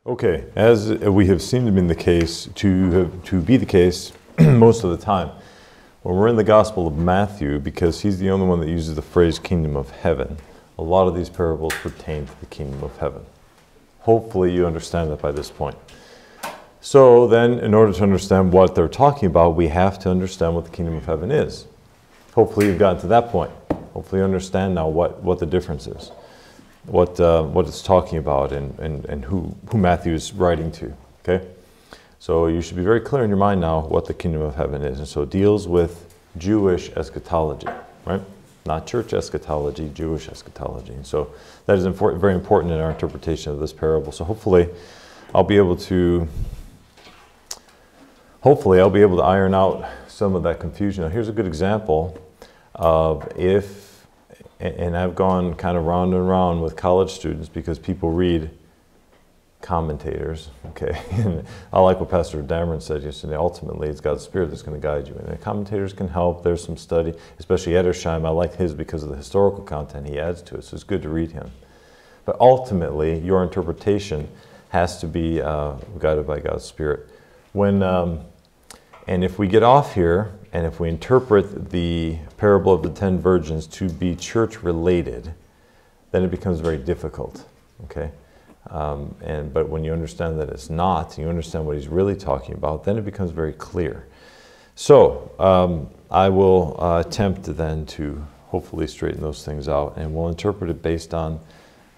Okay, as we have seen to be the case, most of the time, when we're in the Gospel of Matthew, because he's the only one that uses the phrase kingdom of heaven, a lot of these parables pertain to the kingdom of heaven. Hopefully you understand that by this point. So then, in order to understand what they're talking about, we have to understand what the kingdom of heaven is. Hopefully you've gotten to that point. Hopefully you understand now what the difference is, what it's talking about, and who Matthew is writing to. Okay, so you should be very clear in your mind now what the kingdom of heaven is, and so it deals with Jewish eschatology, right? Not church eschatology, Jewish eschatology. And so that is very important in our interpretation of this parable. So hopefully I'll be able to iron out some of that confusion. Now here's a good example of and I've gone kind of round and round with college students because people read commentators, okay? And I like what Pastor Dameron said yesterday. Ultimately, it's God's Spirit that's going to guide you. And the commentators can help. There's some study, especially Edersheim. I like his because of the historical content he adds to it, so it's good to read him. But ultimately, your interpretation has to be guided by God's Spirit. And if we get off here, and if we interpret the parable of the 10 virgins to be church-related, then it becomes very difficult, okay? But when you understand that it's not, and you understand what he's really talking about, then it becomes very clear. So I will attempt then to hopefully straighten those things out, and we'll interpret it based on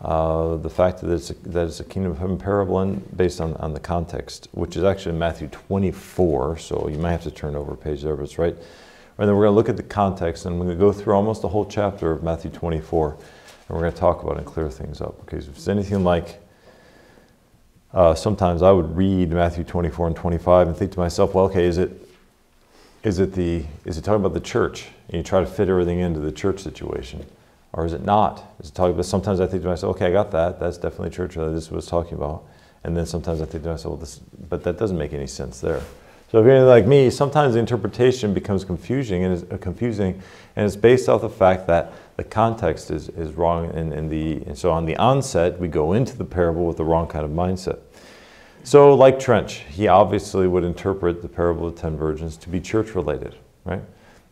the fact that it's a kingdom of heaven parable, and based on the context, which is actually in Matthew 24, so you might have to turn over a page there, but it's right. And then we're going to look at the context, and we're going to go through almost the whole chapter of Matthew 24, and we're going to talk about it and clear things up. Okay, so if it's anything like, sometimes I would read Matthew 24 and 25 and think to myself, well, okay, is it talking about the church? And you try to fit everything into the church situation. Or is it not? Is it talking about, sometimes I think to myself, okay, I got that. That's definitely church. This is what it's talking about. And then sometimes I think to myself, well, but that doesn't make any sense there. So if you're anything like me, sometimes the interpretation becomes confusing, and it's based off the fact that the context is wrong. And so on the onset, we go into the parable with the wrong kind of mindset. So like Trench, he obviously would interpret the parable of the 10 virgins to be church-related, right?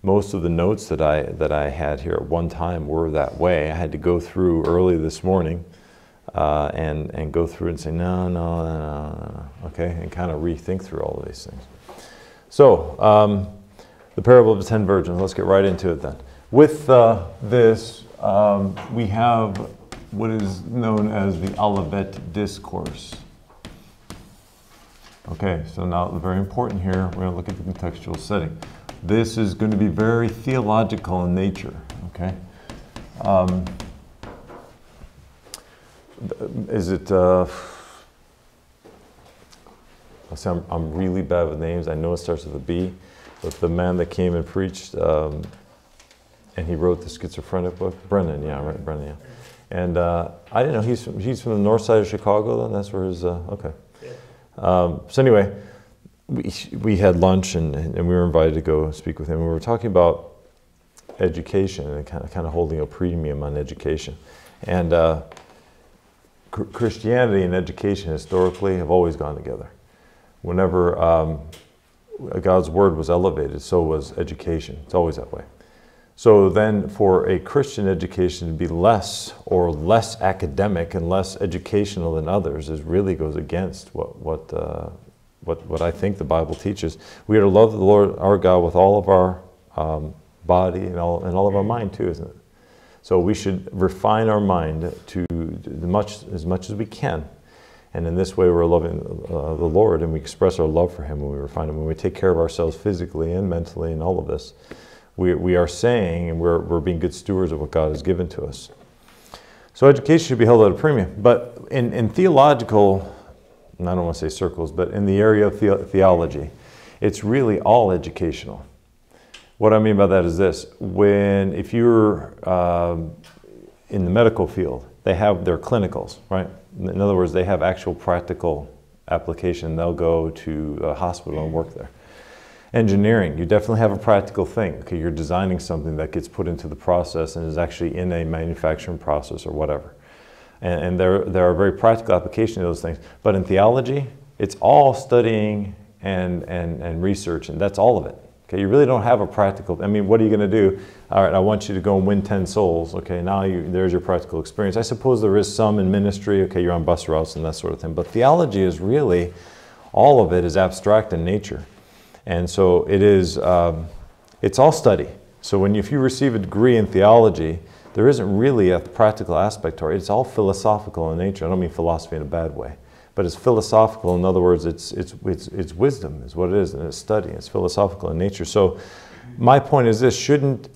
Most of the notes that I had here at one time were that way. I had to go through early this morning and go through and say, no, okay, and kind of rethink through all of these things. So, the parable of the 10 virgins, let's get right into it then. With this, we have what is known as the Olivet Discourse. Okay, so now very important here, we're going to look at the contextual setting. This is going to be very theological in nature, okay? I'm really bad with names. I know it starts with a B, but the man that came and preached, and he wrote the schizophrenic book, Brennan, yeah, right, Brennan, yeah. And I didn't know he's from the north side of Chicago. Then that's where his okay. So anyway. We had lunch and we were invited to go speak with him. We were talking about education and kind of holding a premium on education. And Christianity and education historically have always gone together. Whenever God's word was elevated, so was education. It's always that way. So then for a Christian education to be less academic and less educational than others really goes against what I think the Bible teaches. We are to love the Lord our God with all of our body and all of our mind too, isn't it? So we should refine our mind to as much as we can. And in this way we're loving the Lord, and we express our love for Him when we refine Him. When we take care of ourselves physically and mentally and all of this, we are saying, and we're being good stewards of what God has given to us. So education should be held at a premium. But in theological, and I don't want to say circles, but in the area of theology, it's really all educational. What I mean by that is this: if you're in the medical field, they have their clinicals, right? In other words, they have actual practical application. They'll go to a hospital and work there. Engineering, you definitely have a practical thing. Okay, you're designing something that gets put into the process and is actually in a manufacturing process or whatever. And there are very practical applications of those things. But in theology, it's all studying and research, and that's all of it. Okay, you really don't have a practical, I mean, what are you going to do? All right, I want you to go and win 10 souls. Okay, now there's your practical experience. I suppose there is some in ministry. Okay, you're on bus routes and that sort of thing. But theology is really, all of it is abstract in nature. And so it is, it's all study. So if you receive a degree in theology, there isn't really a practical aspect to it. It's all philosophical in nature. I don't mean philosophy in a bad way. But it's philosophical. In other words, it's wisdom is what it is, and it's study. It's philosophical in nature. So my point is this: shouldn't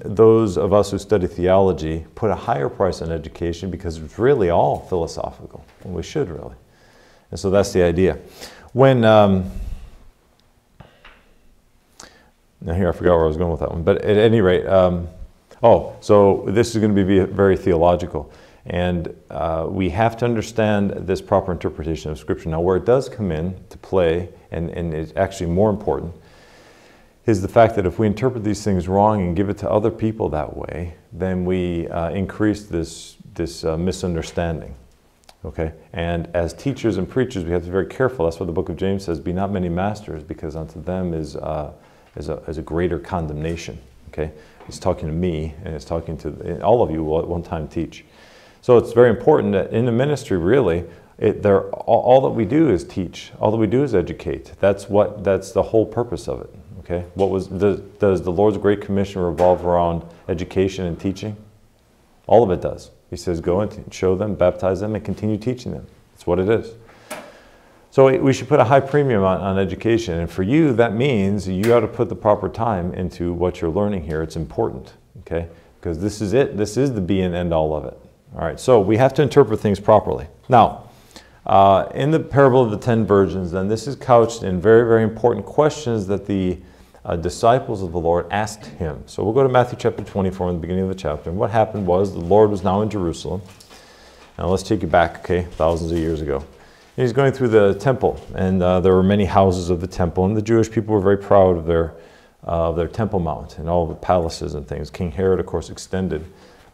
those of us who study theology put a higher price on education, because it's really all philosophical, and we should really. And so that's the idea. When now here I forgot where I was going with that one, but at any rate, so this is going to be very theological. And we have to understand this proper interpretation of Scripture. Now, where it does come in to play, and it's actually more important, is the fact that if we interpret these things wrong and give it to other people that way, then we increase this misunderstanding. Okay? And as teachers and preachers, we have to be very careful. That's what the book of James says, be not many masters, because unto them is a greater condemnation. Okay? It's talking to me, and it's talking to all of you will at one time teach. So it's very important that in the ministry, really, all that we do is teach. All that we do is educate. That's the whole purpose of it. Okay. Does the Lord's Great Commission revolve around education and teaching? All of it does. He says, go and show them, baptize them, and continue teaching them. That's what it is. So we should put a high premium on education. And for you, that means you got to put the proper time into what you're learning here. It's important. Okay. Because this is it. This is the be and end all of it. All right, so we have to interpret things properly. Now, in the parable of the 10 virgins, then this is couched in very, very important questions that the disciples of the Lord asked him. So we'll go to Matthew chapter 24 in the beginning of the chapter. And what happened was the Lord was now in Jerusalem. Now let's take you back, okay, thousands of years ago. And he's going through the temple, and there were many houses of the temple, and the Jewish people were very proud of their Temple Mount and all the palaces and things. King Herod, of course, extended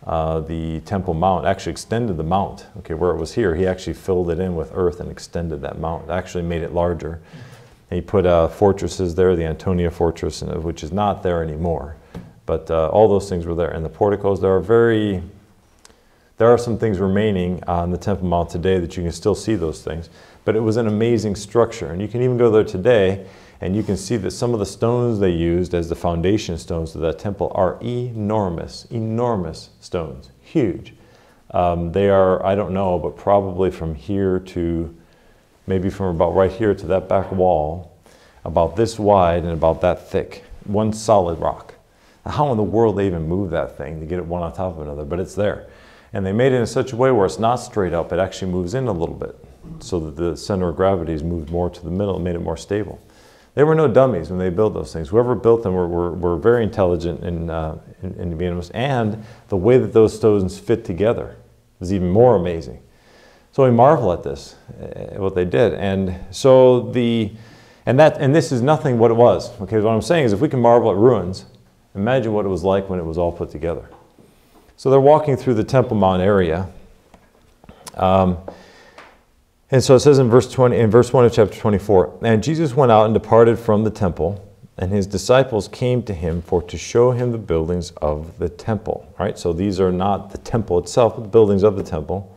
the Temple Mount, actually extended the mount. Okay, where it was here, he actually filled it in with earth and extended that mount, actually made it larger. And he put fortresses there, the Antonia fortress, which is not there anymore. But all those things were there. And the porticos, there are some things remaining on the Temple Mount today that you can still see those things. But it was an amazing structure. And you can even go there today, and you can see that some of the stones they used as the foundation stones of that temple are enormous, enormous stones, huge. They are, I don't know, but probably from here to, maybe from about right here to that back wall, about this wide and about that thick, one solid rock. Now, how in the world they even move that thing to get it one on top of another, but it's there. And they made it in such a way where it's not straight up, it actually moves in a little bit, so that the center of gravity is moved more to the middle and made it more stable. There were no dummies when they built those things. Whoever built them were very intelligent in being honest, and the way that those stones fit together is even more amazing. So we marvel at this, what they did, and so and this is nothing what it was. Okay, what I'm saying is, if we can marvel at ruins, imagine what it was like when it was all put together. So they're walking through the Temple Mount area. And so it says in verse 1 of chapter 24, and Jesus went out and departed from the temple, and his disciples came to him to show him the buildings of the temple. Right? So these are not the temple itself, but the buildings of the temple.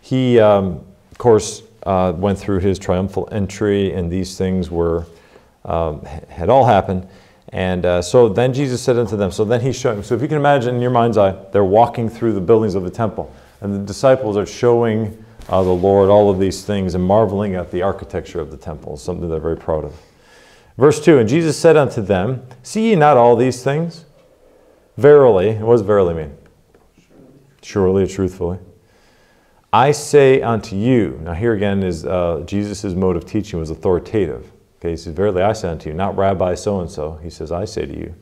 He, of course, went through his triumphal entry, and these things had all happened. And so then Jesus said unto them, so then he showed, so if you can imagine in your mind's eye, they're walking through the buildings of the temple, and the disciples are showing the Lord all of these things and marveling at the architecture of the temple, something they're very proud of. Verse 2, and Jesus said unto them, see ye not all these things? Verily, what does verily mean? Surely or truthfully. I say unto you, now here again is Jesus' mode of teaching was authoritative. Okay, he says, verily I say unto you, not Rabbi so-and-so. He says, I say to you,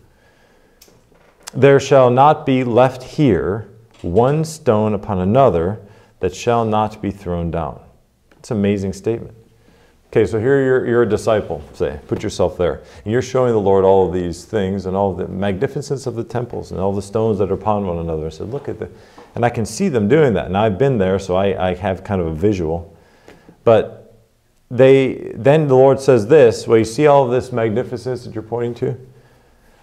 there shall not be left here one stone upon another that shall not be thrown down. It's an amazing statement. Okay, so here you're a disciple, say, put yourself there. And you're showing the Lord all of these things and all the magnificence of the temples and all the stones that are upon one another. I said, look at And I can see them doing that. And I've been there, so I have kind of a visual. But then the Lord says this, well, you see all of this magnificence that you're pointing to?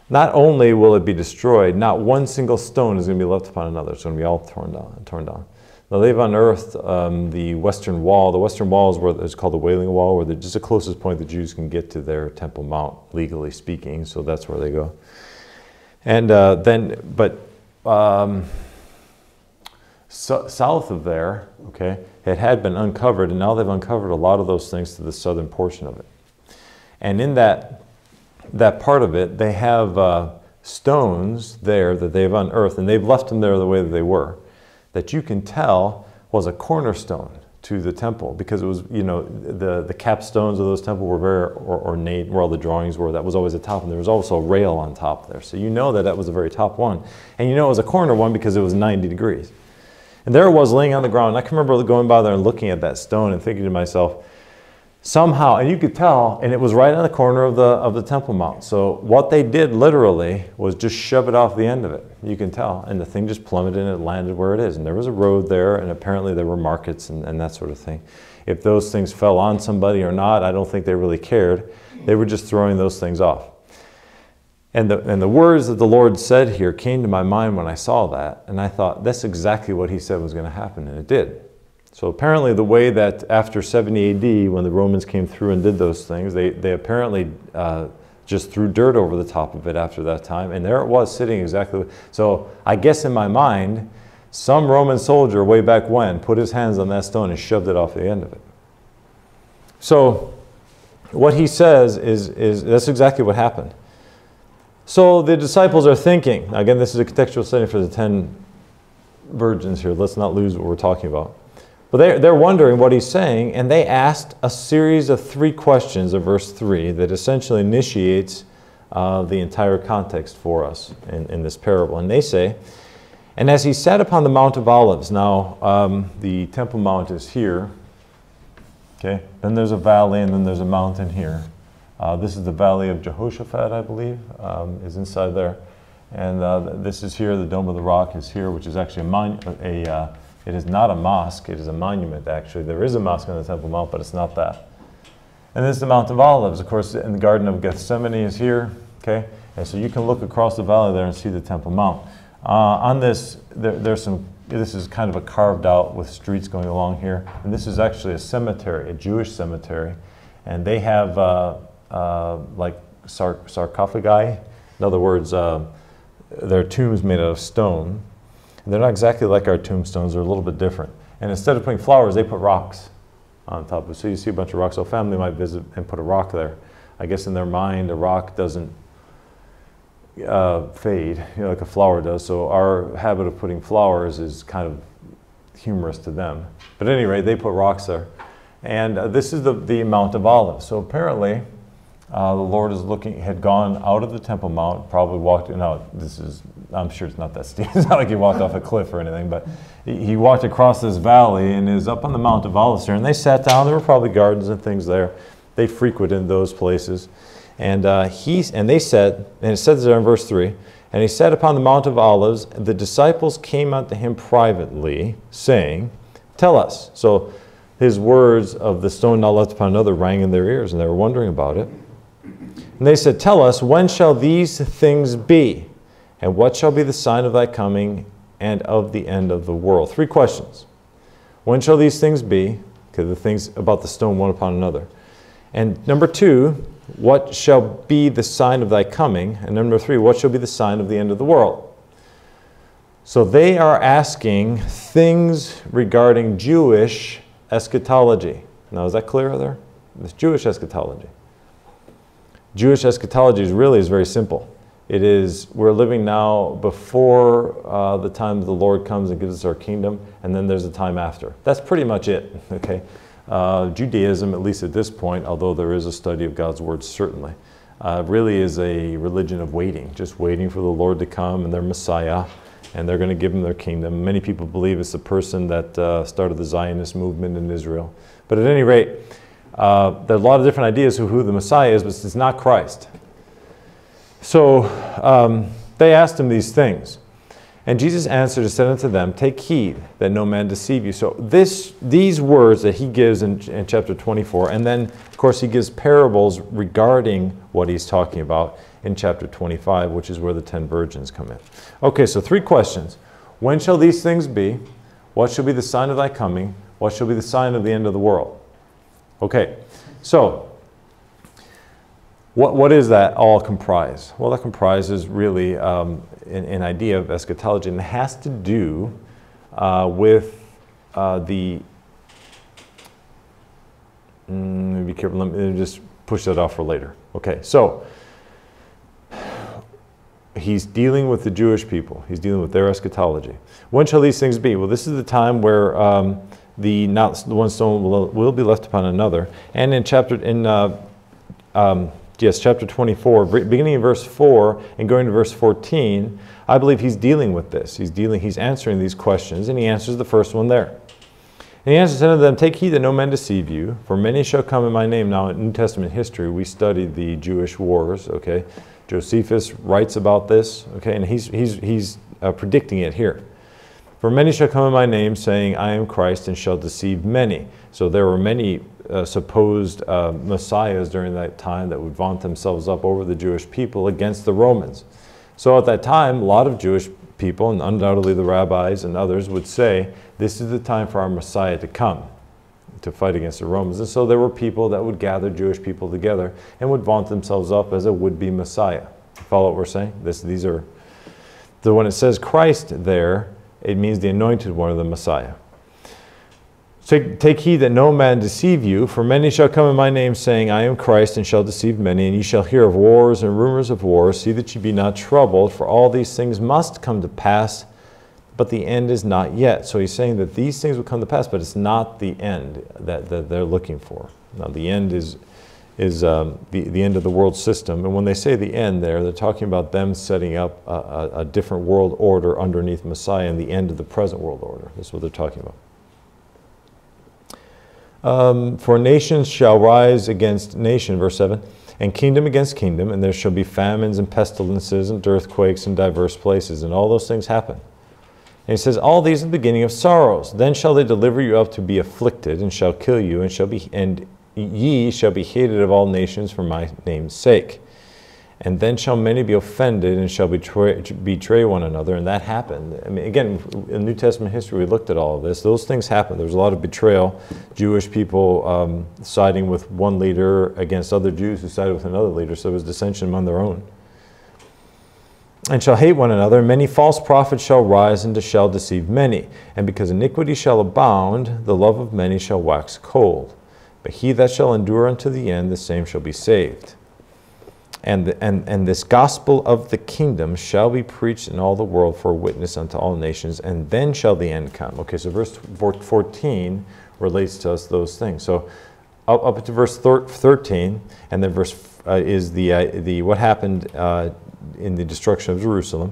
Not only will it be destroyed, not one single stone is going to be left upon another. It's going to be all torn down. Now they've unearthed the Western Wall. The Western Wall is where it's called the Wailing Wall, where they're just the closest point the Jews can get to their Temple Mount, legally speaking. So that's where they go. And south of there, okay, it had been uncovered, and now they've uncovered a lot of those things to the southern portion of it. And in that part of it, they have stones there that they've unearthed, and they've left them there the way that they were, that you can tell was a cornerstone to the temple, because it was, you know, the capstones of those temples were very ornate, where all the drawings were. That was always the top, and there was also a rail on top there. So you know that was the very top one. And you know it was a corner one because it was 90 degrees. And there it was laying on the ground. And I can remember going by there and looking at that stone and thinking to myself, somehow, and you could tell, and it was right on the corner of the Temple Mount. So what they did literally was just shove it off the end of it. You can tell. And the thing just plummeted and it landed where it is. And there was a road there, and apparently there were markets and that sort of thing. If those things fell on somebody or not, I don't think they really cared. They were just throwing those things off. And the words that the Lord said here came to my mind when I saw that. And I thought, that's exactly what he said was going to happen. And it did. So apparently the way that after 70 AD, when the Romans came through and did those things, they apparently just threw dirt over the top of it after that time. And there it was sitting exactly. So I guess in my mind, some Roman soldier way back when put his hands on that stone and shoved it off the end of it. So what he says is that's exactly what happened. So the disciples are thinking, again, this is a contextual setting for the 10 virgins here. Let's not lose what we're talking about. But they're wondering what he's saying, and they asked a series of 3 questions of verse 3 that essentially initiates the entire context for us in this parable. And they say, and as he sat upon the Mount of Olives, now the Temple Mount is here, okay? Then there's a valley, and then there's a mountain here. This is the Valley of Jehoshaphat, I believe, is inside there. And this is here, the Dome of the Rock is here, which is actually it is not a mosque, it is a monument, actually. There is a mosque on the Temple Mount, but it's not that. And this is the Mount of Olives. Of course, and the Garden of Gethsemane is here, okay? And so you can look across the valley there and see the Temple Mount. On this, this is kind of a carved out with streets going along here. And this is actually a cemetery, a Jewish cemetery. And they have like sarcophagi. In other words, they're tombs made out of stone. They're not exactly like our tombstones. They're a little bit different. And instead of putting flowers, they put rocks on top of it. So you see a bunch of rocks. So a family might visit and put a rock there. I guess in their mind, a rock doesn't fade, you know, like a flower does. So our habit of putting flowers is kind of humorous to them. But at any rate, they put rocks there. And this is the Mount of Olives. So apparently, the Lord had gone out of the Temple Mount, probably walked, I'm sure it's not that steep. It's not like he walked off a cliff or anything, but he walked across this valley and is up on the Mount of Olives here. And they sat down. There were probably gardens and things there. They frequented those places. And they said, and it says there in verse 3, and he sat upon the Mount of Olives. The disciples came unto him privately, saying, tell us. So his words of the stone not left upon another rang in their ears, and they were wondering about it. And they said, tell us, when shall these things be? And what shall be the sign of thy coming and of the end of the world? 3 questions. When shall these things be? Okay, the things about the stone one upon another. And number 2, what shall be the sign of thy coming? And number 3, what shall be the sign of the end of the world? So they are asking things regarding Jewish eschatology. Now, is that clear there? It's Jewish eschatology. Jewish eschatology is very simple. It is, we're living now before the time the Lord comes and gives us our kingdom, and then there's a time after. That's pretty much it, okay? Judaism, at least at this point, although there is a study of God's word, certainly, really is a religion of waiting, just waiting for the Lord to come and their Messiah, and they're going to give them their kingdom. Many people believe it's the person that started the Zionist movement in Israel. But at any rate, there are a lot of different ideas of who the Messiah is, but it's not Christ. So they asked him these things. And Jesus answered and said unto them, take heed that no man deceive you. So these words that he gives in chapter 24, and then, of course, he gives parables regarding what he's talking about in chapter 25, which is where the 10 virgins come in. Okay, so 3 questions. When shall these things be? What shall be the sign of thy coming? What shall be the sign of the end of the world? Okay, so what does that all comprise? Well, that comprises really an idea of eschatology, and it has to do with be careful, let me just push that off for later. Okay, so he's dealing with the Jewish people. He's dealing with their eschatology. When shall these things be? Well, this is the time where the one stone will be left upon another. And in chapter 24, beginning in verse 4 and going to verse 14, I believe he's dealing with this. He's answering these questions, and he answers the first one there. And he answers unto them, take heed that no man deceive you, for many shall come in my name. Now, in New Testament history, we studied the Jewish wars, okay? Josephus writes about this, okay, and he's predicting it here. For many shall come in my name, saying, I am Christ, and shall deceive many. So there were many supposed messiahs during that time that would vaunt themselves up over the Jewish people against the Romans. So at that time, a lot of Jewish people, and undoubtedly the rabbis and others, would say, this is the time for our Messiah to come, to fight against the Romans. And so there were people that would gather Jewish people together and would vaunt themselves up as a would-be Messiah. Follow what we're saying? These are, when it says Christ there, it means the anointed one of the Messiah. Take heed that no man deceive you, for many shall come in my name, saying, I am Christ, and shall deceive many. And ye shall hear of wars and rumors of wars. See that ye be not troubled, for all these things must come to pass, but the end is not yet. So he's saying that these things will come to pass, but it's not the end that they're looking for. Now the end is the end of the world system. And when they say the end there, they're talking about them setting up a different world order underneath Messiah and the end of the present world order. That's what they're talking about. For nations shall rise against nation, verse 7, and kingdom against kingdom, and there shall be famines and pestilences and earthquakes in diverse places, and all those things happen. And he says, all these are the beginning of sorrows. Then shall they deliver you up to be afflicted, and shall kill you, and ye shall be hated of all nations for my name's sake. And then shall many be offended and shall betray one another. And that happened. I mean, again, in New Testament history, we looked at all of this. Those things happened. There was a lot of betrayal. Jewish people siding with one leader against other Jews who sided with another leader. So there was dissension among their own. And shall hate one another. Many false prophets shall rise and shall deceive many. And because iniquity shall abound, the love of many shall wax cold. But he that shall endure unto the end, the same shall be saved. And this gospel of the kingdom shall be preached in all the world for a witness unto all nations, and then shall the end come. Okay, so verse 14 relates to us those things. So up to verse 13, and then verse is the what happened in the destruction of Jerusalem.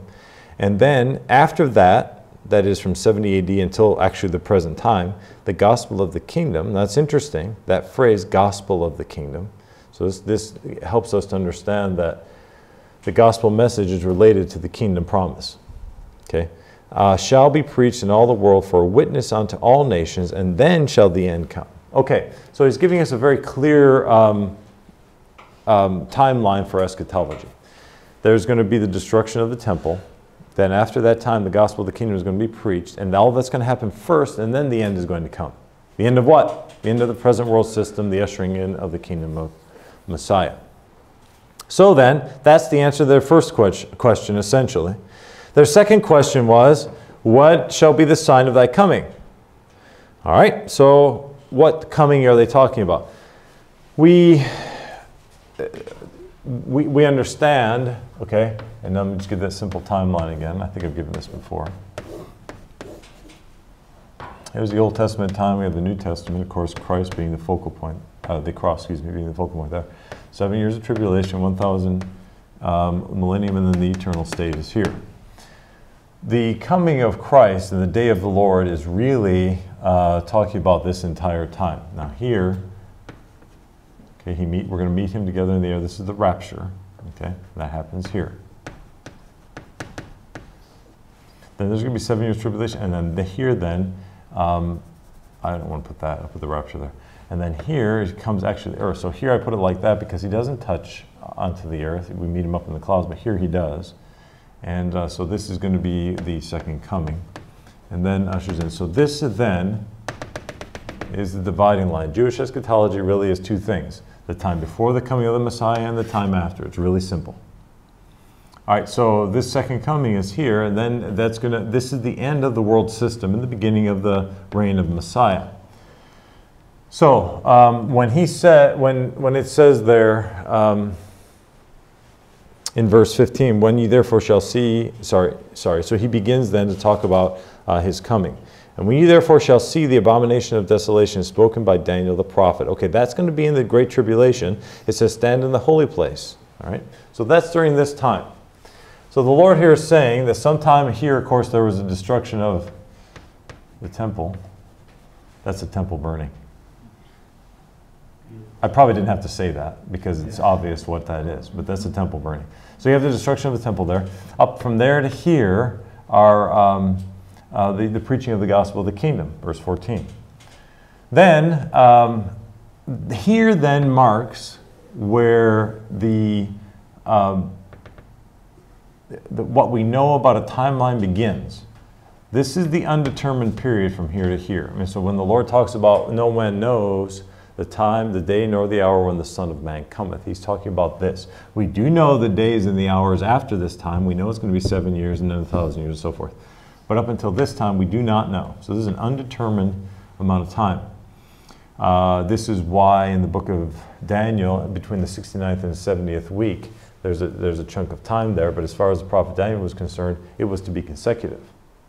And then after that, that is from 70 AD until actually the present time, the gospel of the kingdom. That's interesting, that phrase, gospel of the kingdom. So this helps us to understand that the gospel message is related to the kingdom promise. Okay, shall be preached in all the world for a witness unto all nations, and then shall the end come. Okay, so he's giving us a very clear timeline for eschatology. There's going to be the destruction of the temple. Then after that time, the gospel of the kingdom is going to be preached, and all that's going to happen first, and then the end is going to come. The end of what? The end of the present world system, the ushering in of the kingdom of Messiah. So then, that's the answer to their first question, essentially. Their second question was, what shall be the sign of thy coming? All right, so what coming are they talking about? We understand, okay, and let me just give that simple timeline again. I think I've given this before. Here's the Old Testament time. We have the New Testament, of course, Christ being the focal point, the cross, being the focal point there. 7 years of tribulation, 1,000 millennium, and then the eternal state is here. The coming of Christ and the day of the Lord is really talking about this entire time. Now here, okay, we're going to meet him together in the air. This is the rapture. Okay, that happens here. Then there's going to be 7 years tribulation, and then here then, I don't want to put that, I'll put the rapture there. And then here it comes actually the earth. So here I put it like that because he doesn't touch onto the earth. We meet him up in the clouds, but here he does. And so this is going to be the second coming. And then ushers in. So this then is the dividing line. Jewish eschatology really is two things: the time before the coming of the Messiah and the time after. It's really simple. All right, so this second coming is here, and then this is the end of the world system and the beginning of the reign of Messiah. So when it says there in verse 15, when ye therefore shall see, so he begins then to talk about his coming. And when you therefore shall see the abomination of desolation spoken by Daniel the prophet. Okay, that's going to be in the Great Tribulation. It says, stand in the holy place. All right, so that's during this time. So the Lord here is saying that sometime here, of course, there was a destruction of the temple. That's the temple burning. I probably didn't have to say that because it's obvious what that is, but that's the temple burning. So you have the destruction of the temple there. Up from there to here are the preaching of the gospel of the kingdom, verse 14. Then, here then marks where what we know about a timeline begins. This is the undetermined period from here to here. I mean, so when the Lord talks about no man knows the time, the day, nor the hour when the Son of Man cometh, he's talking about this. We do know the days and the hours after this time. We know it's going to be 7 years and then 1,000 years and so forth. But up until this time, we do not know. So this is an undetermined amount of time. This is why in the book of Daniel, between the 69th and 70th week, there's a chunk of time there. But as far as the prophet Daniel was concerned, it was to be consecutive.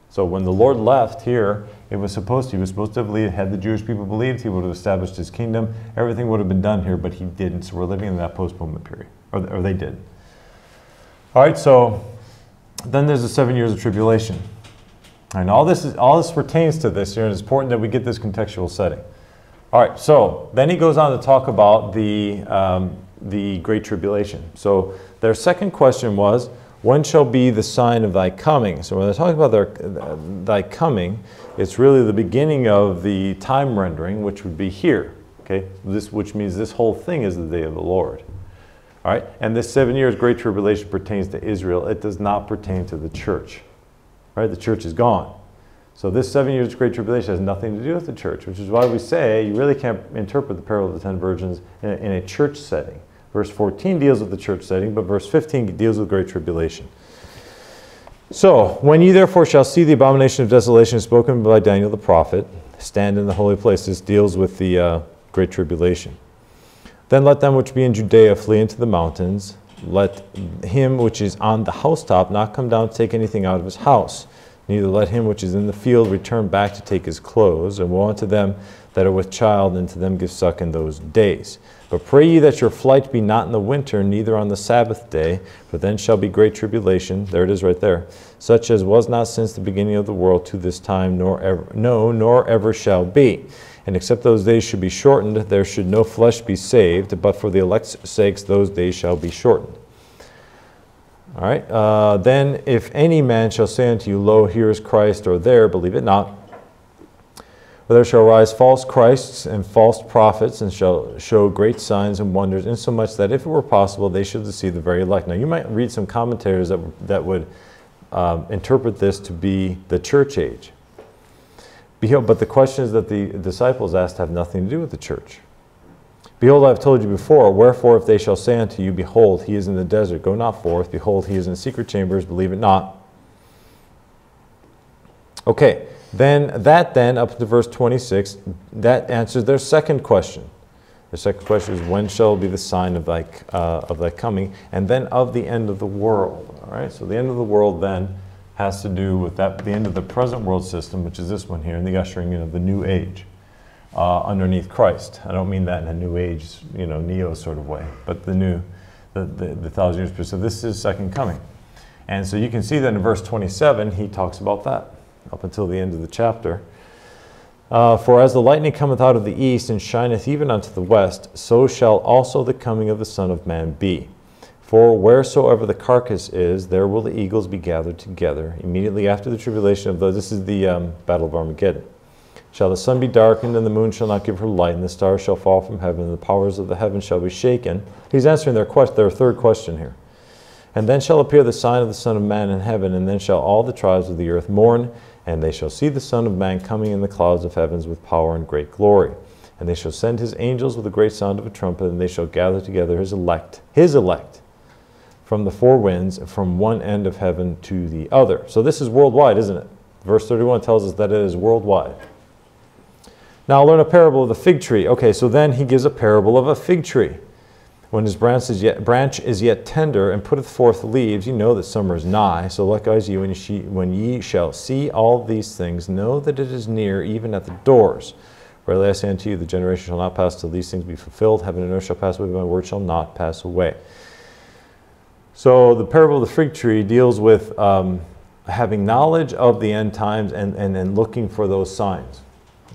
So when the Lord left here, he was supposed to have had the Jewish people believed, he would have established his kingdom. Everything would have been done here, but he didn't. So we're living in that postponement period, or they did. All right, so then there's the 7 years of tribulation. And all this pertains to this here, and it's important that we get this contextual setting. All right, so then he goes on to talk about the Great Tribulation. So their second question was, when shall be the sign of thy coming? So when they're talking about thy coming, it's really the beginning of the time rendering, which would be here. Okay, which means this whole thing is the day of the Lord. All right, and this 7 years Great Tribulation pertains to Israel. It does not pertain to the church. Right, the church is gone. So this 7 years Great Tribulation has nothing to do with the church, which is why we say you really can't interpret the parable of the 10 virgins in a church setting. Verse 14 deals with the church setting, but verse 15 deals with Great Tribulation. So, when ye therefore shall see the abomination of desolation spoken by Daniel the prophet, stand in the holy place. This deals with the Great Tribulation. Then let them which be in Judea flee into the mountains. Let him which is on the housetop not come down to take anything out of his house. Neither let him which is in the field return back to take his clothes. And woe unto them that are with child, and to them give suck in those days. But pray ye that your flight be not in the winter, neither on the Sabbath day, for then shall be great tribulation, there it is right there, such as was not since the beginning of the world to this time, nor ever shall be. And except those days should be shortened, there should no flesh be saved, but for the elect's sakes those days shall be shortened. All right, then if any man shall say unto you, Lo, here is Christ, or there, believe it not. For there shall rise false Christs and false prophets, and shall show great signs and wonders, insomuch that if it were possible, they should deceive the very elect. Now, you might read some commentators that would interpret this to be the church age. Behold, but the questions that the disciples asked have nothing to do with the church. Behold, I have told you before, wherefore if they shall say unto you, Behold, he is in the desert, go not forth. Behold, he is in secret chambers, believe it not. Okay. Then, up to verse 26, that answers their second question. The second question is, when shall be the sign of thy coming, and then of the end of the world. All right, so the end of the world then has to do with the end of the present world system, which is this one here, and the ushering in of the new age underneath Christ. I don't mean that in a new age, neo sort of way, but the 1,000 years. So this is second coming. And so you can see that in verse 27, he talks about that. Up until the end of the chapter. For as the lightning cometh out of the east, and shineth even unto the west, so shall also the coming of the Son of Man be. For wheresoever the carcass is, there will the eagles be gathered together. Immediately after the tribulation of those, this is the battle of Armageddon. Shall the sun be darkened, and the moon shall not give her light, and the stars shall fall from heaven, and the powers of the heavens shall be shaken. He's answering their third question here. And then shall appear the sign of the Son of Man in heaven, and then shall all the tribes of the earth mourn, and they shall see the Son of Man coming in the clouds of heavens with power and great glory. And they shall send his angels with a great sound of a trumpet, and they shall gather together his elect, from the four winds, from one end of heaven to the other. So this is worldwide, isn't it? Verse 31 tells us that it is worldwide. Now I'll learn a parable of the fig tree. Okay, so then he gives a parable of a fig tree. When his branch is yet tender and putteth forth leaves, you know that summer is nigh. So likewise ye, when ye shall see all these things, know that it is near, even at the doors. Verily I say unto you, the generation shall not pass till these things be fulfilled. Heaven and earth shall pass away, but my word shall not pass away. So the parable of the fig tree deals with having knowledge of the end times and looking for those signs.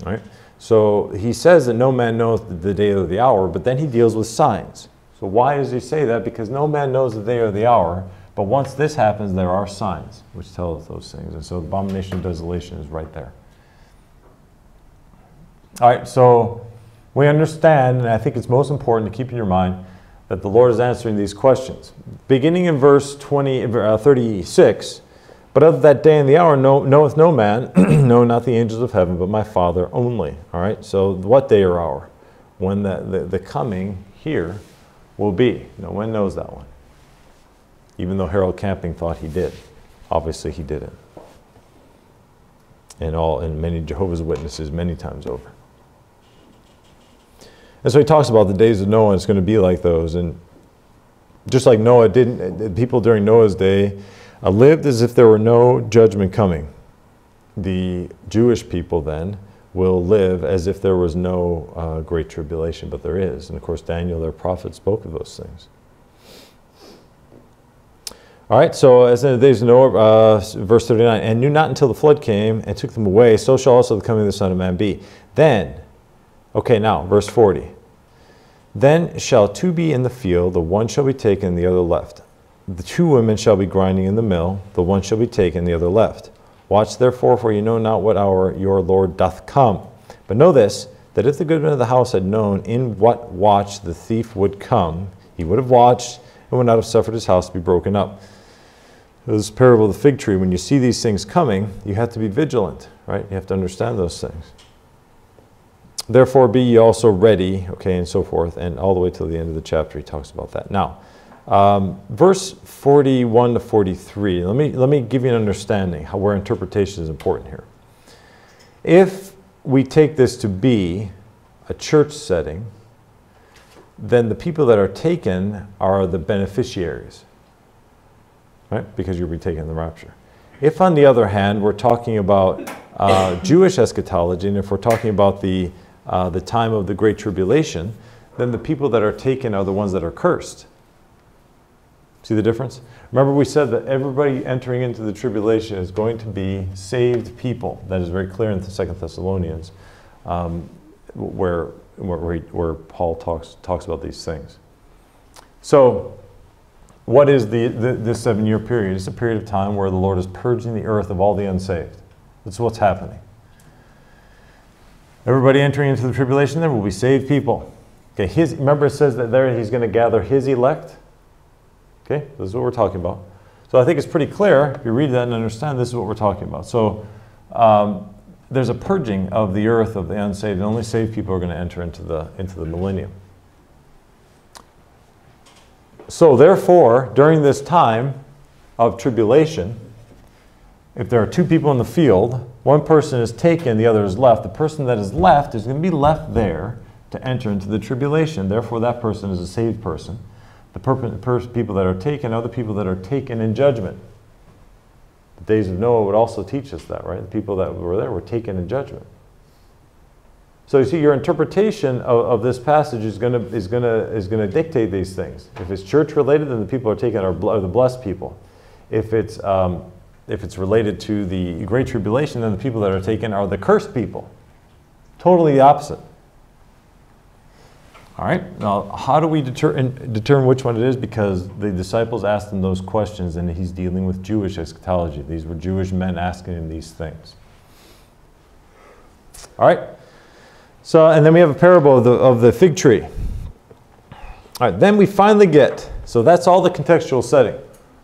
Right? So he says that no man knows the day or the hour, but then he deals with signs. So why does he say that? Because no man knows the day or the hour, but once this happens, there are signs which tell us those things. And so the abomination of desolation is right there. All right, so we understand, and I think it's most important to keep in your mind, that the Lord is answering these questions. Beginning in verse 36, but of that day and the hour knoweth no man, no, not the angels of heaven, but my Father only. All right, so what day or hour? When the coming here will be. No one knows that one. Even though Harold Camping thought he did. Obviously he didn't. And many Jehovah's Witnesses many times over. And so he talks about the days of Noah, and it's going to be like those. And just like Noah didn't, people during Noah's day lived as if there were no judgment coming. The Jewish people then will live as if there was no great tribulation, but there is. And of course, Daniel, their prophet, spoke of those things. All right, so as in the days of Noah, verse 39, and knew not until the flood came and took them away, so shall also the coming of the Son of Man be. Then, okay, now, verse 40. Then shall two be in the field, the one shall be taken, and the other left. The two women shall be grinding in the mill, the one shall be taken, the other left. Watch therefore, for you know not what hour your Lord doth come. But know this, that if the goodman of the house had known in what watch the thief would come, he would have watched and would not have suffered his house to be broken up. This parable of the fig tree, when you see these things coming, you have to be vigilant, right? You have to understand those things. Therefore be ye also ready, okay, and so forth, and all the way till the end of the chapter he talks about that. Now, verse 41 to 43, let me give you an understanding where interpretation is important here. If we take this to be a church setting, then the people that are taken are the beneficiaries, right? Because you'll be taken in the rapture. If, on the other hand, we're talking about Jewish eschatology, and if we're talking about the time of the Great Tribulation, then the people that are taken are the ones that are cursed. See the difference? Remember we said that everybody entering into the tribulation is going to be saved people. That is very clear in the 2 Thessalonians, where Paul talks about these things. So, what is this 7-year period? It's a period of time where the Lord is purging the earth of all the unsaved. That's what's happening. Everybody entering into the tribulation there will be saved people. Okay, remember it says that there he's going to gather his elect. Okay, this is what we're talking about. So I think it's pretty clear, if you read that and understand, this is what we're talking about. So there's a purging of the earth of the unsaved, and only saved people are going to enter into the millennium. So therefore, during this time of tribulation, if there are two people in the field, one person is taken, the other is left. The person that is left is going to be left there to enter into the tribulation. Therefore, that person is a saved person. The people that are taken are the people that are taken in judgment. The days of Noah would also teach us that, right? The people that were there were taken in judgment. So you see, your interpretation of this passage is going to dictate these things. If it's church related, then the people are taken are the blessed people. If it's related to the Great Tribulation, then the people that are taken are the cursed people. Totally the opposite. All right, now how do we determine which one it is? Because the disciples asked him those questions, and he's dealing with Jewish eschatology. These were Jewish men asking him these things. All right, so, and then we have a parable of the fig tree. All right, then we finally get, so that's all the contextual setting.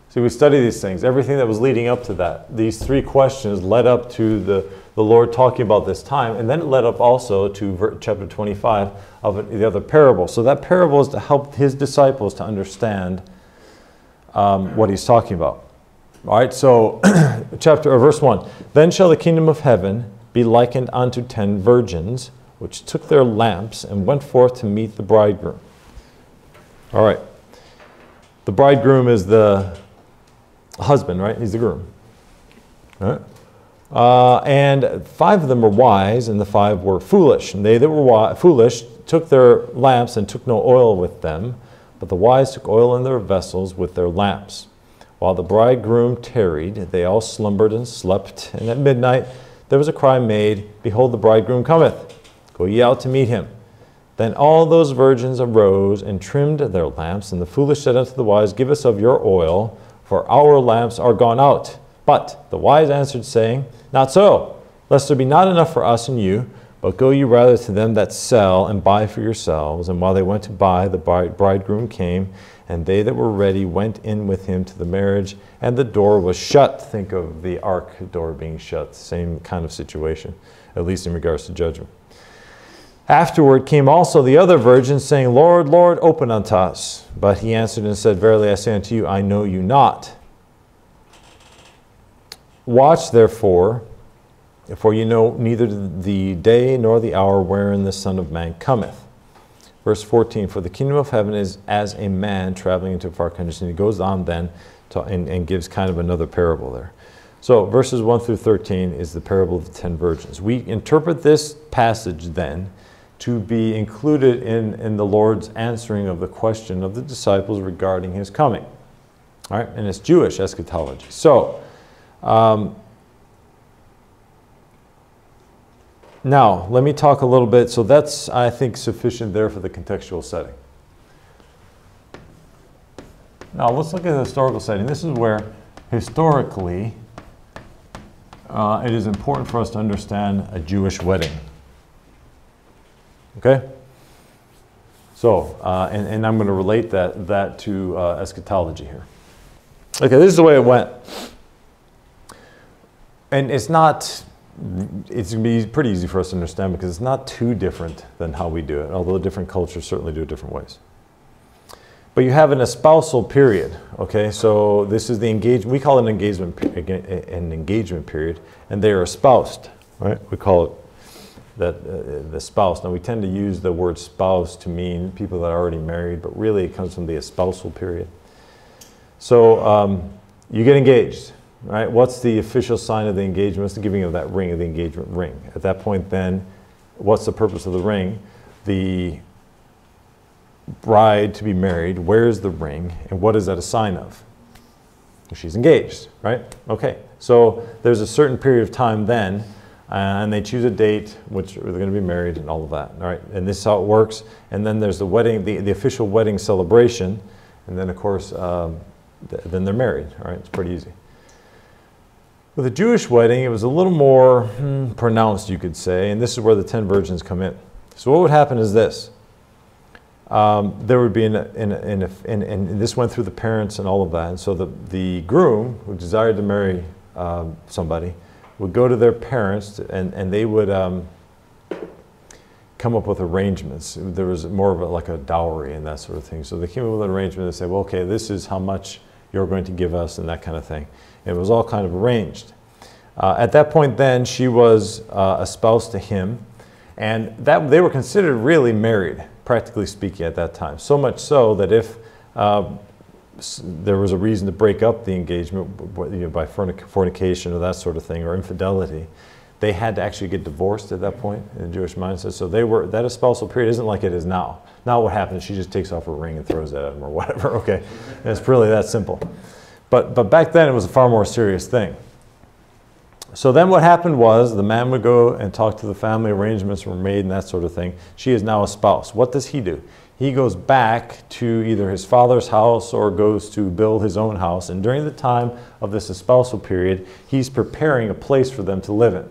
See, we study these things, everything that was leading up to that. These three questions led up to the Lord talking about this time, and then it led up also to chapter 25 of the other parable. So that parable is to help his disciples to understand what he's talking about. All right, so verse 1. Then shall the kingdom of heaven be likened unto 10 virgins, which took their lamps and went forth to meet the bridegroom. All right. The bridegroom is the husband, right? He's the groom. All right. And 5 of them were wise, and the 5 were foolish. And they that were foolish took their lamps and took no oil with them, but the wise took oil in their vessels with their lamps. While the bridegroom tarried, they all slumbered and slept. And at midnight there was a cry made, Behold, the bridegroom cometh. Go ye out to meet him. Then all those virgins arose and trimmed their lamps. And the foolish said unto the wise, Give us of your oil, for our lamps are gone out. But the wise answered, saying, Not so, lest there be not enough for us and you, but go ye rather to them that sell, and buy for yourselves. And while they went to buy, the bridegroom came, and they that were ready went in with him to the marriage, and the door was shut. Think of the ark door being shut, same kind of situation, at least in regards to judgment. Afterward came also the other virgins, saying, Lord, Lord, open unto us. But he answered and said, Verily I say unto you, I know you not. Watch therefore, for you know neither the day nor the hour wherein the Son of Man cometh. Verse 14, For the kingdom of heaven is as a man traveling into a far country. And he goes on then and gives kind of another parable there. So verses 1 through 13 is the parable of the 10 virgins. We interpret this passage then to be included in the Lord's answering of the question of the disciples regarding his coming. All right, and it's Jewish eschatology. So, now, let me talk a little bit. So that's, I think, sufficient there for the contextual setting. Now, let's look at the historical setting. This is where, historically, it is important for us to understand a Jewish wedding. Okay? So, and I'm going to relate that to eschatology here. Okay, this is the way it went. And it's going to be pretty easy for us to understand because it's not too different than how we do it, although different cultures certainly do it different ways. But you have an espousal period, okay? So this is the engagement, we call it an engagement period, and they are espoused, right? We call it the spouse. Now we tend to use the word spouse to mean people that are already married, but really it comes from the espousal period. So you get engaged, right? What's the official sign of the engagement? What's the giving of that ring, of the engagement ring? At that point then, what's the purpose of the ring? The bride to be married wears the ring, and what is that a sign of? She's engaged, right? Okay, so there's a certain period of time then, and they choose a date which they're going to be married and all of that, all right? And this is how it works. And then there's the wedding, the official wedding celebration, and then of course, then they're married, all right? It's pretty easy. With a Jewish wedding, it was a little more pronounced, you could say, and this is where the 10 virgins come in. So what would happen is this. There would be, and this went through the parents and all of that, and so the groom who desired to marry somebody would go to their parents and they would come up with arrangements. There was more of like a dowry and that sort of thing. So they came up with an arrangement and said, well, okay, this is how much you're going to give us and that kind of thing. It was all kind of arranged. At that point then, she was espoused to him, and that they were considered really married, practically speaking, at that time. So much so that if there was a reason to break up the engagement by fornication or that sort of thing, or infidelity, they had to actually get divorced at that point in the Jewish mindset. So they were, that espousal period isn't like it is now. Now what happens, she just takes off her ring and throws it at him or whatever, okay? And it's really that simple. But back then it was a far more serious thing. So then what happened was the man would go and talk to the family, arrangements were made and that sort of thing. She is now a spouse. What does he do? He goes back to either his father's house or goes to build his own house. And during the time of this espousal period, he's preparing a place for them to live in.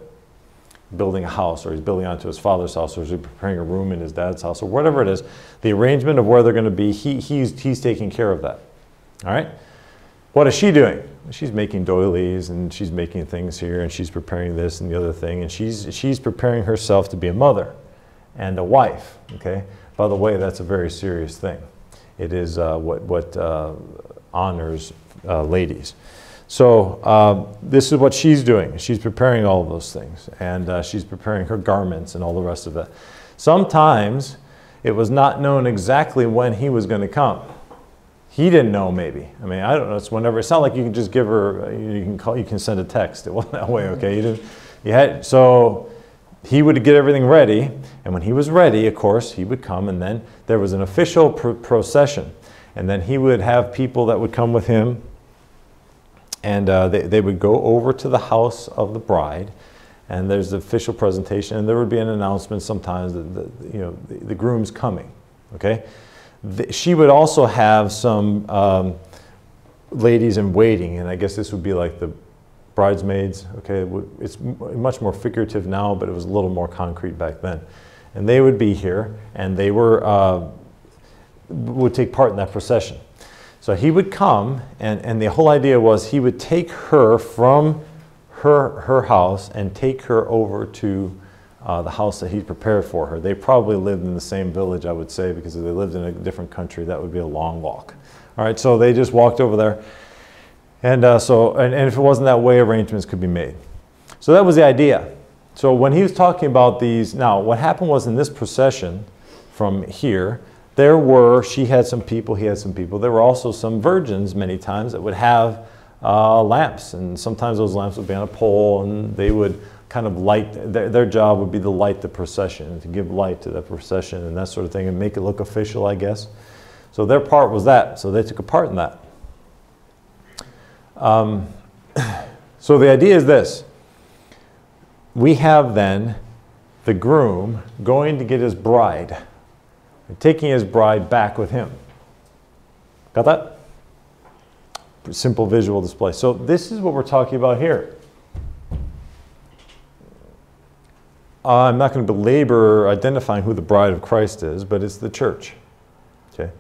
Building a house, or he's building onto his father's house, or he's preparing a room in his dad's house, or whatever it is. The arrangement of where they're going to be, he's taking care of that. All right? What is she doing? She's making doilies, and she's making things here, and she's preparing this and the other thing, and she's preparing herself to be a mother and a wife. Okay. By the way, that's a very serious thing. It is what honors ladies. So this is what she's doing. She's preparing all of those things, and she's preparing her garments and all the rest of that. Sometimes it was not known exactly when he was going to come. He didn't know, maybe. I mean, I don't know. It's whenever. It's not like you can just give her. You can call. You can send a text. It wasn't that way. Okay. You didn't. You had. So he would get everything ready, and when he was ready, of course, he would come, and then there was an official procession, and then he would have people that would come with him, and they would go over to the house of the bride, and there's the official presentation, and there would be an announcement sometimes that the groom's coming. Okay. She would also have some ladies in waiting, and I guess this would be like the bridesmaids. Okay, it's much more figurative now, but it was a little more concrete back then. And they would be here, and they would take part in that procession. So he would come, and the whole idea was he would take her from her house and take her over to the house that he prepared for her. They probably lived in the same village, I would say, because if they lived in a different country, that would be a long walk. All right, so they just walked over there, and if it wasn't that way, arrangements could be made. So that was the idea. So when he was talking about these, now what happened was in this procession from here, she had some people, he had some people. There were also some virgins many times that would have lamps, and sometimes those lamps would be on a pole, and they would kind of light, their job would be to light the procession, to give light to the procession and that sort of thing, and make it look official, I guess. So their part was that. So they took a part in that. So the idea is this. We have then the groom going to get his bride, and taking his bride back with him. Got that? Simple visual display. So this is what we're talking about here. I'm not going to belabor identifying who the bride of Christ is, but it's the church. Okay.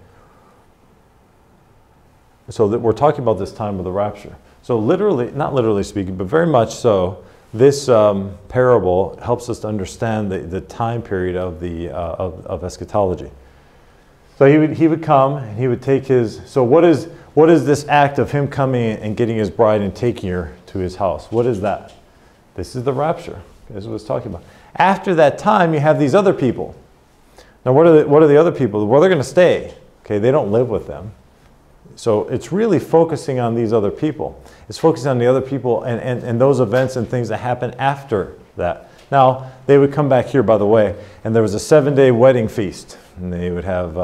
So that we're talking about this time of the rapture. So literally, not literally speaking, but very much so, this parable helps us to understand the time period of eschatology. So he would come and he would take his. So what is this act of him coming and getting his bride and taking her to his house? What is that? This is the rapture. This is what it's talking about. After that time, you have these other people. Now, what are the other people? Well, they're going to stay. Okay, they don't live with them. So it's really focusing on these other people. It's focusing on the other people and those events and things that happen after that. Now, they would come back here, by the way, and there was a 7-day wedding feast. And they would have,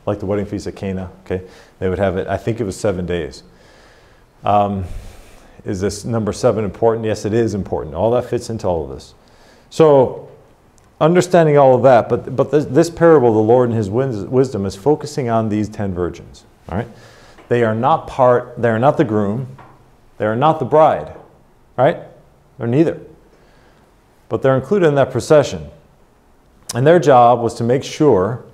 like the wedding feast at Cana, okay? They would have it, I think it was 7 days. Is this number 7 important? Yes, it is important. All that fits into all of this. So, understanding all of that, but this parable, the Lord in His wisdom is focusing on these 10 virgins. All right, they are not the groom, they are not the bride, right? They're neither, but they're included in that procession, and their job was to make sure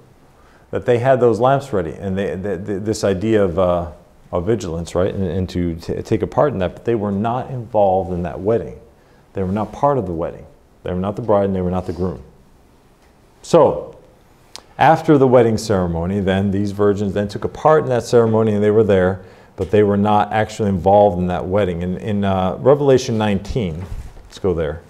that they had those lamps ready, and this idea of vigilance, right, and to take a part in that. But they were not involved in that wedding. They were not part of the wedding. They were not the bride and they were not the groom. So, after the wedding ceremony, then these virgins then took a part in that ceremony and they were there, but they were not actually involved in that wedding. In Revelation 19, let's go there.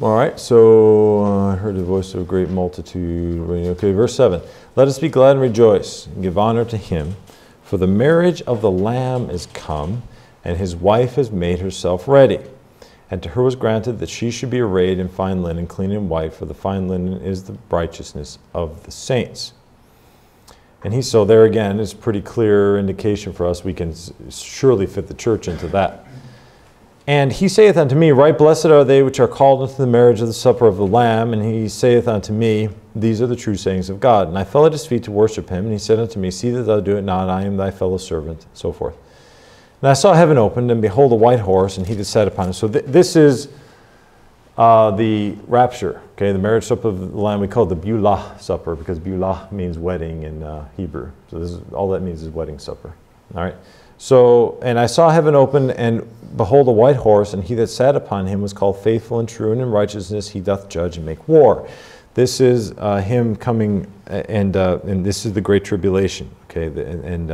All right, so I heard the voice of a great multitude. Okay, verse 7. Let us be glad and rejoice and give honor to Him, for the marriage of the Lamb is come, and His wife has made herself ready. And to her was granted that she should be arrayed in fine linen, clean and white, for the fine linen is the righteousness of the saints. And so there again is pretty clear indication for us. We can surely fit the church into that. And he saith unto me, right blessed are they which are called unto the marriage of the supper of the Lamb. And he saith unto me, these are the true sayings of God. And I fell at his feet to worship him. And he said unto me, see that thou do it not, I am thy fellow servant, and so forth. And I saw heaven opened, and behold a white horse, and he that sat upon it. So this is the rapture, okay, the marriage supper of the Lamb. We call it the Beulah supper, because Beulah means wedding in Hebrew. So this is, all that means is wedding supper. All right. So, and I saw heaven open, and behold a white horse, and he that sat upon him was called Faithful and True, and in righteousness he doth judge and make war. This is him coming, and this is the Great Tribulation, okay, and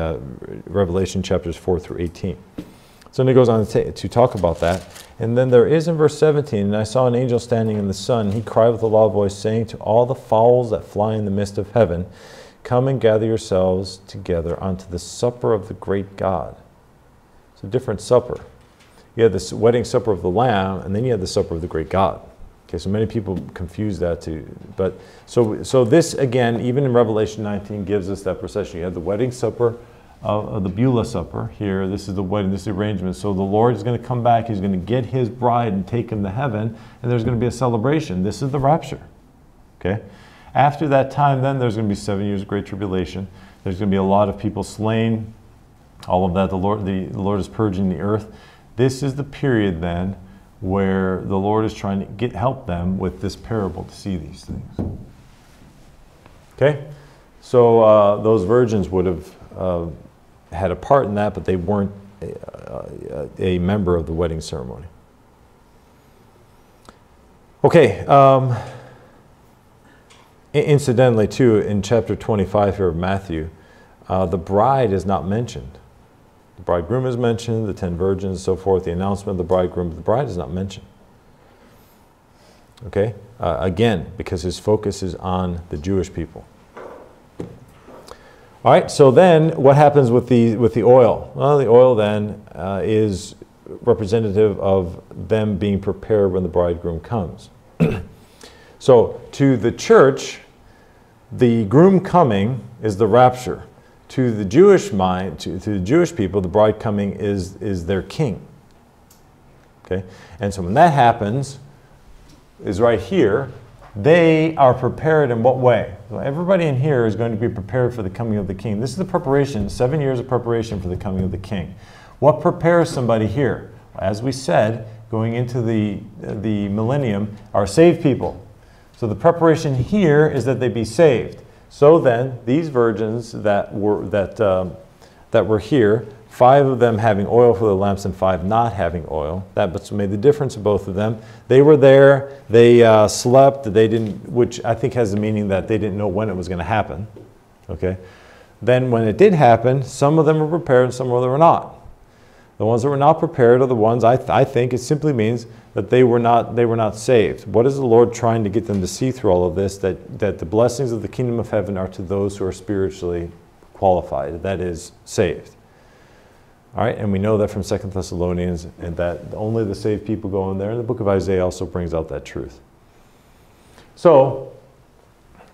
Revelation chapters 4 through 18. So then it goes on to talk about that. And then there is in verse 17, and I saw an angel standing in the sun. He cried with a loud voice, saying to all the fowls that fly in the midst of heaven, come and gather yourselves together unto the supper of the great God. It's a different supper. You had the wedding supper of the Lamb, and then you had the supper of the great God. Okay, so many people confuse that too. But so this again, even in Revelation 19, gives us that procession. You have the wedding supper of the Beulah supper here. This is the wedding, this is the arrangement. So the Lord is going to come back. He's going to get his bride and take him to heaven, and there's going to be a celebration. This is the rapture. Okay. After that time, then there's going to be 7 years of great tribulation. There's going to be a lot of people slain. All of that, the Lord is purging the earth. This is the period then where the Lord is trying to help them with this parable to see these things. Okay, so those virgins would have had a part in that, but they weren't a member of the wedding ceremony. Okay. Incidentally, too, in chapter 25 here of Matthew, the bride is not mentioned. The bridegroom is mentioned, the 10 virgins, and so forth, the announcement of the bridegroom, but the bride is not mentioned. Okay? Again, because his focus is on the Jewish people. All right, so then what happens with the oil? Well, the oil then is representative of them being prepared when the bridegroom comes. So to the church, the groom coming is the rapture. To the Jewish mind, to the Jewish people, the bride coming is their king. Okay? And so when that happens, is right here, they are prepared in what way? Well, everybody in here is going to be prepared for the coming of the king. This is the preparation, 7 years of preparation for the coming of the king. What prepares somebody here? As we said, going into the millennium, are saved people. So the preparation here is that they be saved. So then, these virgins that were here, 5 of them having oil for the lamps and 5 not having oil. That made the difference of both of them. They were there. They slept. They didn't, which I think has the meaning that they didn't know when it was going to happen. Okay. Then when it did happen, some of them were prepared and some of them were not. The ones that were not prepared are the ones, I think it simply means that they were not saved. What is the Lord trying to get them to see through all of this? That the blessings of the kingdom of heaven are to those who are spiritually qualified, that is, saved. All right, and we know that from 2 Thessalonians, and that only the saved people go in there. And the book of Isaiah also brings out that truth. So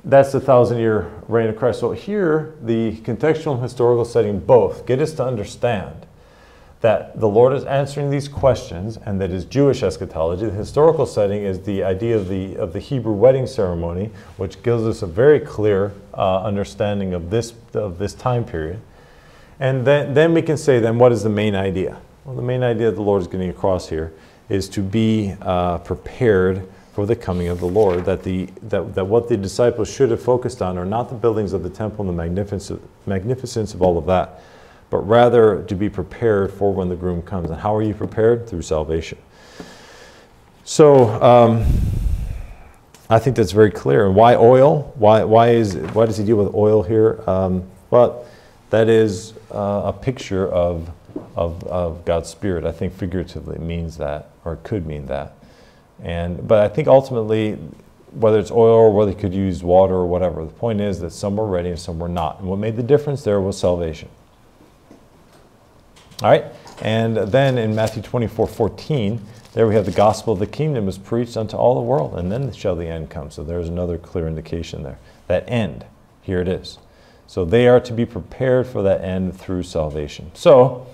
that's the 1,000-year reign of Christ. So here, the contextual and historical setting both get us to understand that the Lord is answering these questions, and that is Jewish eschatology. The historical setting is the idea of the Hebrew wedding ceremony, which gives us a very clear understanding of this time period. And then we can say, then what is the main idea? Well, the main idea the Lord is getting across here is to be prepared for the coming of the Lord. That what the disciples should have focused on are not the buildings of the temple and the magnificence of all of that, but rather to be prepared for when the groom comes. And how are you prepared? Through salvation. So I think that's very clear. And why oil? Why does he deal with oil here? Well, that is a picture of God's Spirit. I think figuratively it means that, or it could mean that. But I think ultimately, whether it's oil or whether you could use water or whatever, the point is that some were ready and some were not. And what made the difference there was salvation. All right, and then in Matthew 24:14, There we have the gospel of the kingdom is preached unto all the world, and then shall the end come. So there's another clear indication there. That end, here it is. So they are to be prepared for that end through salvation. So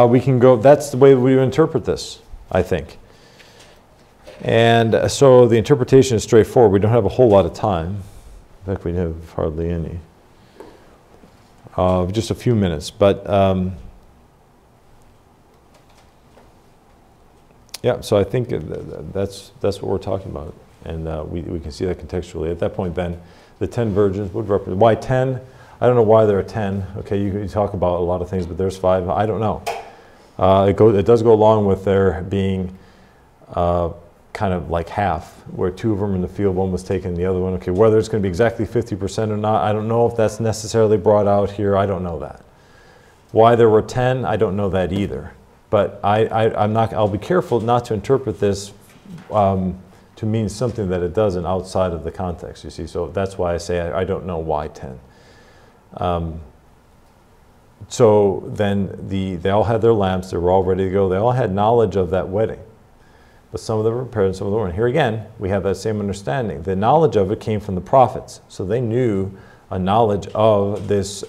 we can go, that's the way we interpret this, I think. And so the interpretation is straightforward. We don't have a whole lot of time. In fact, we have hardly any. Just a few minutes. But yeah, so I think that's what we're talking about. And we can see that contextually. At that point, then, the 10 virgins would represent. Why 10? I don't know why there are 10. Okay, you talk about a lot of things, but there's 5. I don't know. It does go along with there being kind of like half, where 2 of them in the field, 1 was taken, the other one. Okay, whether it's going to be exactly 50% or not, I don't know if that's necessarily brought out here. I don't know that. Why there were 10, I don't know that either. But I'll be careful not to interpret this to mean something that it doesn't outside of the context, you see. So that's why I say I don't know why 10. So then they all had their lamps. They were all ready to go. They all had knowledge of that wedding. But some of them were prepared and some of them weren't. Here again, we have that same understanding. The knowledge of it came from the prophets. So they knew a knowledge of this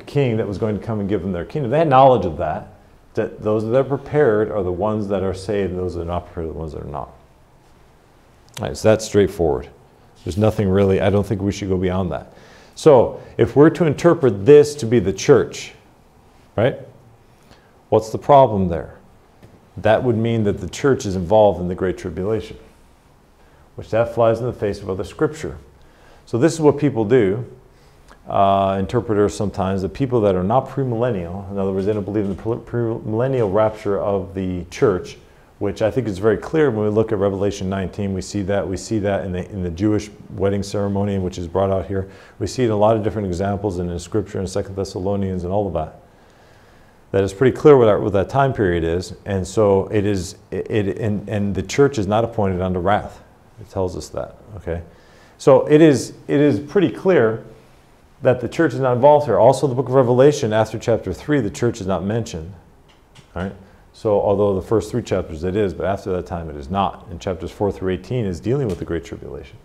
king that was going to come and give them their kingdom. They had knowledge of that. That those that are prepared are the ones that are saved, and those that are not prepared are the ones that are not. All right, so that's straightforward. There's nothing really, I don't think we should go beyond that. So if we're to interpret this to be the church, right, what's the problem there? That would mean that the church is involved in the Great Tribulation, which that flies in the face of other scripture. So this is what people do, interpreters sometimes, the people that are not premillennial, in other words, they don't believe in the premillennial rapture of the church, which I think is very clear when we look at Revelation 19. We see that in the Jewish wedding ceremony, which is brought out here. We see it in a lot of different examples and in Scripture in 2 Thessalonians and all of that. That is pretty clear what that time period is, and so it is. And the church is not appointed unto wrath. It tells us that. Okay, so it is pretty clear that the church is not involved here. Also, the book of Revelation, after chapter 3, the church is not mentioned. All right. So although the first 3 chapters it is, but after that time it is not. And chapters 4 through 18 is dealing with the Great Tribulation.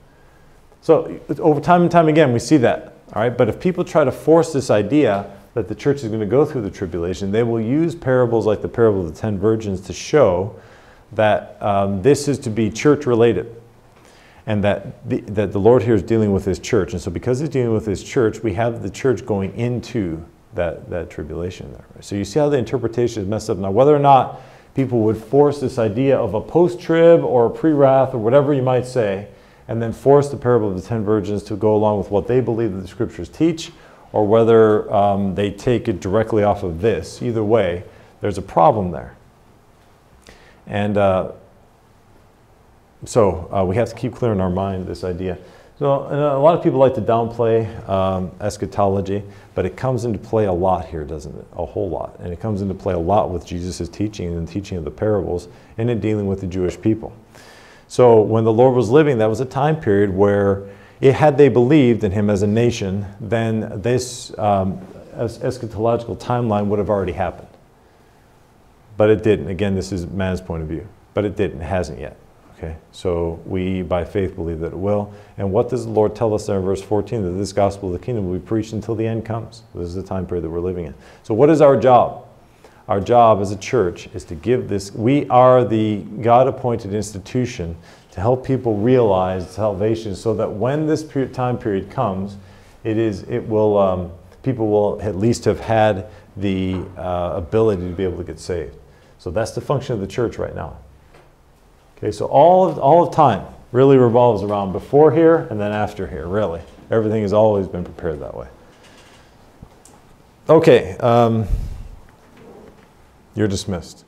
So over time and time again, we see that. All right. But if people try to force this idea that the church is going to go through the tribulation, they will use parables like the parable of the 10 virgins to show that this is to be church related. And that the Lord here is dealing with his church. And so because he's dealing with his church, we have the church going into that tribulation there. So you see how the interpretation is messed up. Now, whether or not people would force this idea of a post-trib or a pre-wrath or whatever you might say, and then force the parable of the 10 virgins to go along with what they believe that the scriptures teach, or whether they take it directly off of this, either way, there's a problem there. And so we have to keep clear in our mind this idea. So a lot of people like to downplay eschatology, but it comes into play a lot here, doesn't it? A whole lot. And it comes into play a lot with Jesus' teaching and the teaching of the parables and in dealing with the Jewish people. So when the Lord was living, that was a time period where had they believed in him as a nation, then this eschatological timeline would have already happened. But it didn't. Again, this is man's point of view. But it didn't. It hasn't yet. Okay, so we, by faith, believe that it will. And what does the Lord tell us there in verse 14? That this gospel of the kingdom will be preached until the end comes. This is the time period that we're living in. So what is our job? Our job as a church is to give this. We are the God-appointed institution to help people realize salvation so that when this time period comes, people will at least have had the ability to be able to get saved. So that's the function of the church right now. Okay, so all of time really revolves around before here and then after here, really. Everything has always been prepared that way. Okay, you're dismissed.